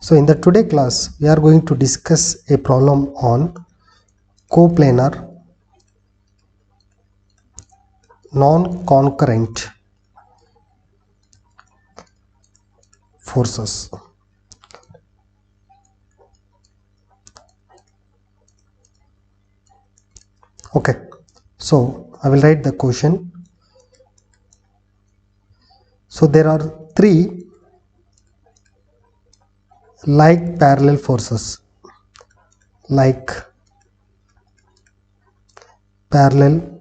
So in the today class we are going to discuss a problem on coplanar non-concurrent forces. Okay, so I will write the question. So there are three like parallel forces, like parallel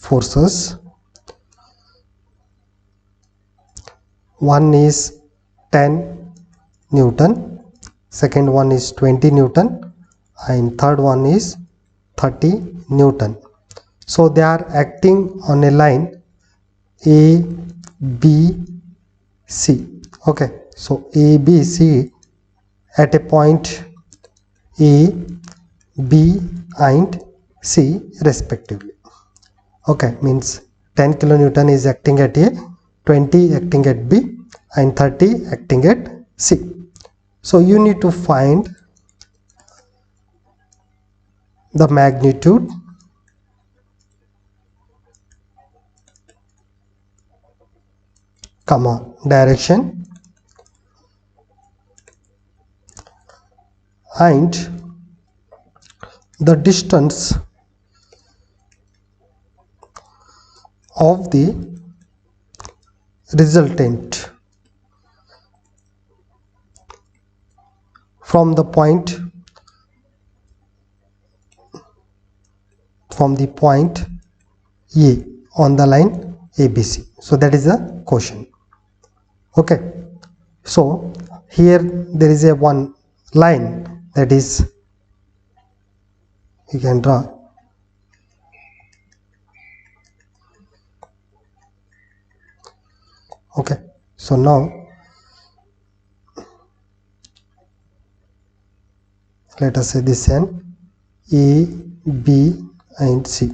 forces. One is 10 Newton, second one is 20 Newton, and third one is 30 Newton. So they are acting on a line A, B, C. Okay, so A, B, C at a point A, B and C respectively. Okay, means 10 kilonewton is acting at A, 20 acting at B and 30 acting at C. So you need to find the magnitude comma direction and the distance of the resultant from the point A on the line ABC. So that is the question. Okay, so here there is a one line that is, you can draw. Okay, so now let us say this and A, B and C.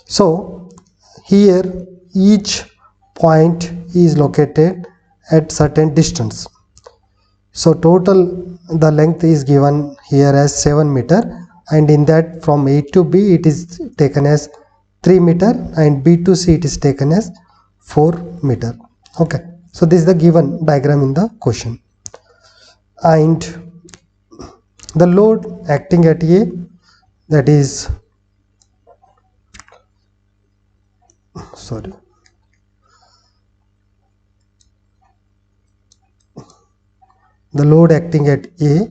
So here each point is located at certain distance. So total the length is given here as 7 meter, and in that from A to B it is taken as 3 meter and B to C it is taken as 4 meter. Okay, so this is the given diagram in the question. And the load acting at A, that is the load acting at A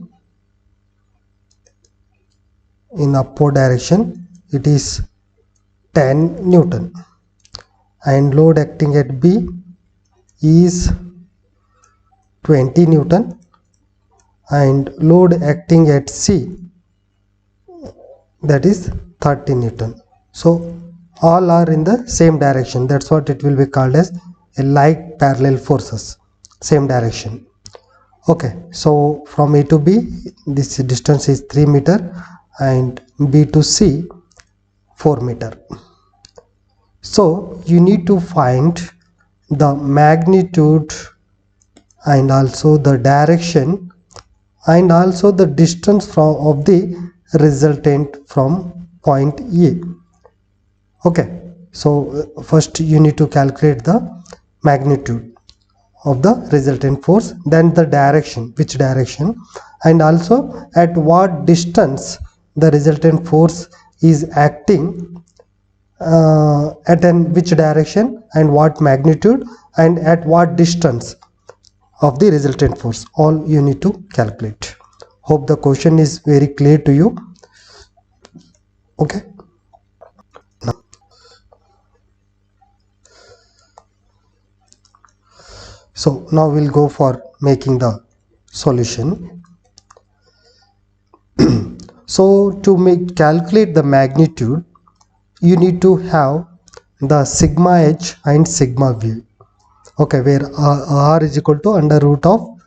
in upward direction, it is 10 Newton, and load acting at B is 20 Newton, and load acting at C, that is 30 Newton. So all are in the same direction. That's what it will be called as a like parallel forces, same direction. Okay, so from A to B this distance is 3 meter and B to C 4 meter. So you need to find the magnitude and also the direction and also the distance of the resultant from point A. Okay, so first you need to calculate the magnitude of the resultant force, then the direction, which direction, and also at what distance the resultant force is acting, at which direction and what magnitude and at what distance of the resultant force. All you need to calculate. Hope the question is very clear to you. Okay. So now we'll go for making the solution. So to calculate the magnitude, you need to have the sigma h and sigma v. Okay, where r is equal to under root of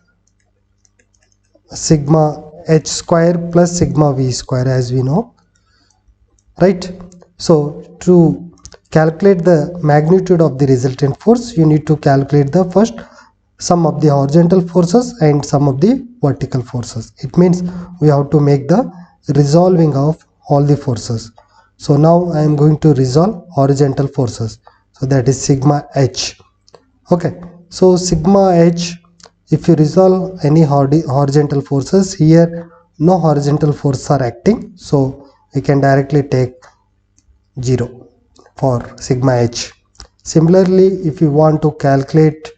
sigma h square plus sigma v square, as we know, right? So to calculate the magnitude of the resultant force, you need to calculate the first some of the horizontal forces and some of the vertical forces. It means we have to make the resolving of all the forces. So now I am going to resolve horizontal forces. So that is sigma h. Okay, so sigma h, if you resolve any horizontal forces, here no horizontal forces are acting, so we can directly take 0 for sigma h. Similarly, if you want to calculate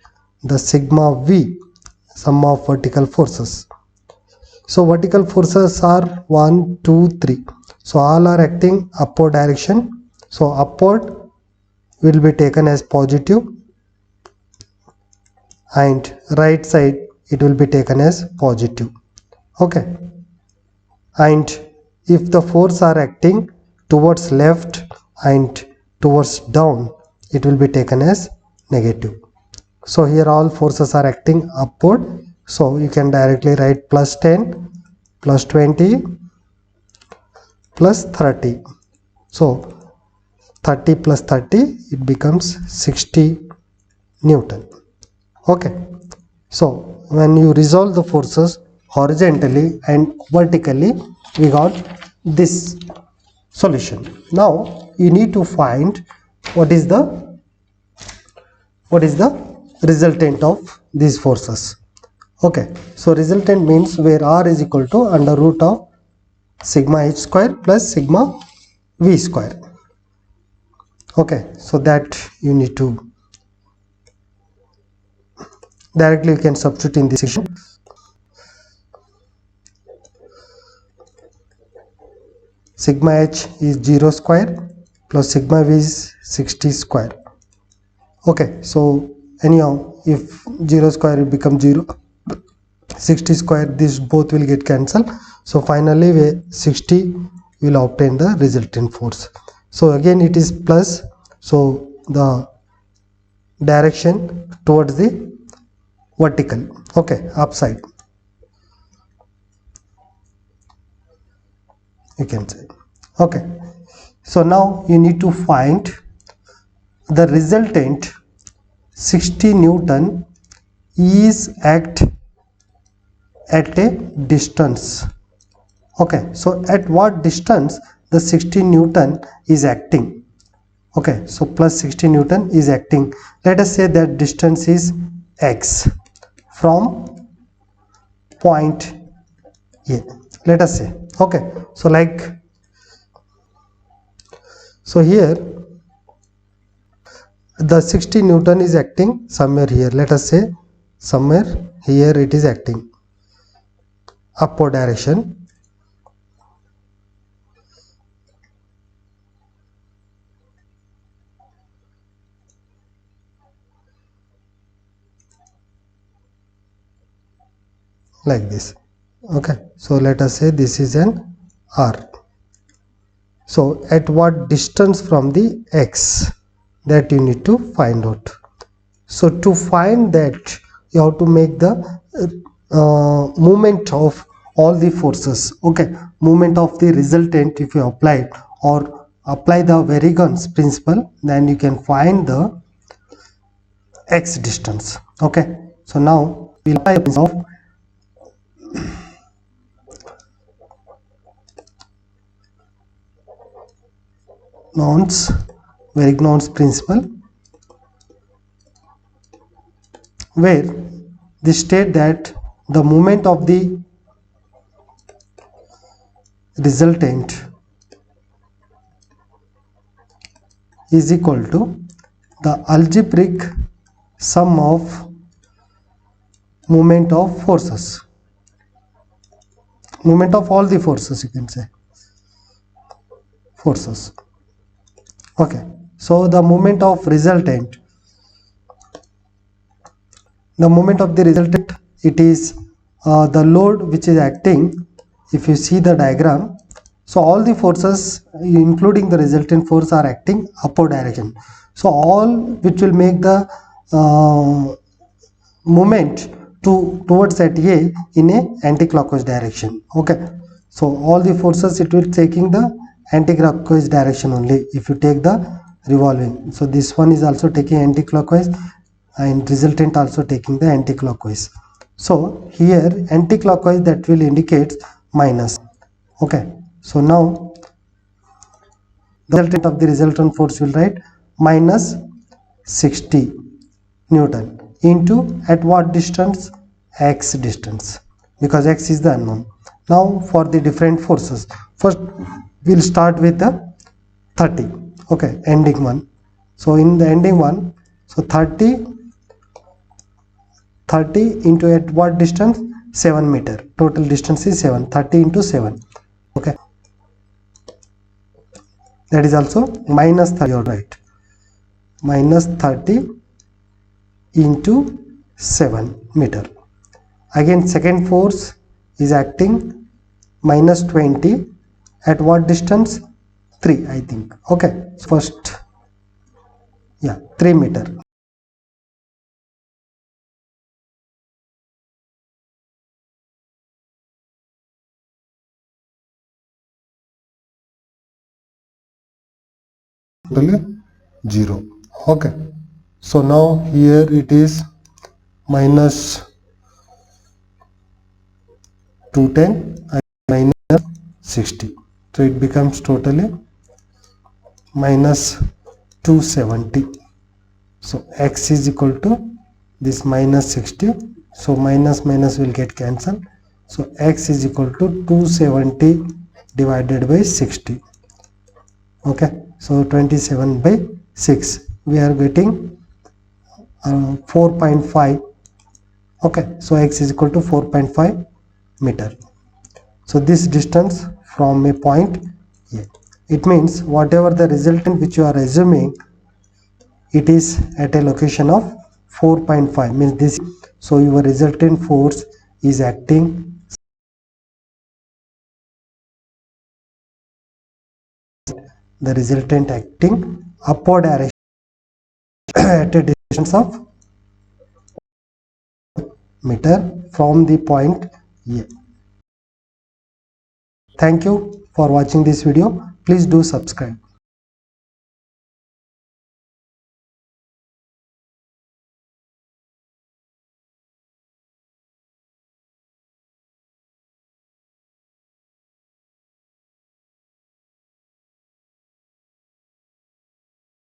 the sigma v, sum of vertical forces. So vertical forces are 1, 2, 3. So all are acting upward direction. So upward will be taken as positive and right side it will be taken as positive. Okay. And if the force are acting towards left and towards down, it will be taken as negative. So here all forces are acting upward, so you can directly write plus 10 plus 20 plus 30. So 30 plus 30, it becomes 60 Newton. Okay, so when you resolve the forces horizontally and vertically, we got this solution. Now you need to find what is the resultant of these forces. Okay, so resultant means where r is equal to under root of sigma h square plus sigma v square. Okay, so that you need to directly you can substitute in this equation. Sigma h is 0 square plus sigma v is 60 square. Okay, so anyhow, if 0 square will become 0, 60 square, this both will get cancelled. So finally we 60 will obtain the resultant force. So again it is plus, so the direction towards the vertical, okay, upside, you can say. Okay, so now you need to find the resultant 60 Newton is at a distance. Okay, so at what distance the 60 Newton is acting? Okay, so plus 60 Newton is acting. Let us say that distance is x from point A. Let us say, okay, so like, so here the 60 Newton is acting somewhere here. Let us say somewhere here it is acting upward direction. Like this. Okay, so let us say this is an r. So at what distance from the x, that you need to find out. So to find that, you have to make the movement of all the forces. Okay, movement of the resultant, if you apply or apply the Varigon's principle, then you can find the x distance. Okay, so now we'll apply of Varigon's principle, where they state that the moment of the resultant is equal to the algebraic sum of moment of forces, moment of all the forces, you can say, forces. Okay, so the moment of resultant, the moment of the resultant, it is the load which is acting. If you see the diagram, so all the forces including the resultant force are acting upward direction. So all which will make the movement towards that A in a anti-clockwise direction. Okay, so all the forces it will taking the anti-clockwise direction only if you take the revolving. So this one is also taking anti-clockwise, and resultant also taking the anti-clockwise. So here anti-clockwise, that will indicate minus. Okay, so now the resultant of the resultant force will write minus 60 Newton into at what distance? X distance, because X is the unknown. Now for the different forces, first we'll start with the 30. Okay, ending one. So in the ending one, so 30 into at what distance? 7 meter. Total distance is 7. 30 into 7. Okay, that is also minus 30. You're right. Minus 30 into 7 meter. Again, second force is acting minus 20 at what distance? 3, I think. Okay, first, yeah, 3 meter. Totally 0. Okay, so now here it is minus 210 and minus 60. So it becomes totally minus 270. So x is equal to this minus 60. So minus minus will get cancelled. So x is equal to 270 divided by 60. Okay, so 27 by 6. We are getting 4.5. Okay, so x is equal to 4.5 meter. So this distance from a point A. It means whatever the resultant which you are assuming, it is at a location of 4.5, means this. So your resultant force is acting, the resultant acting upward direction at a distance of meter from the point A. Thank you for watching this video. Please do subscribe.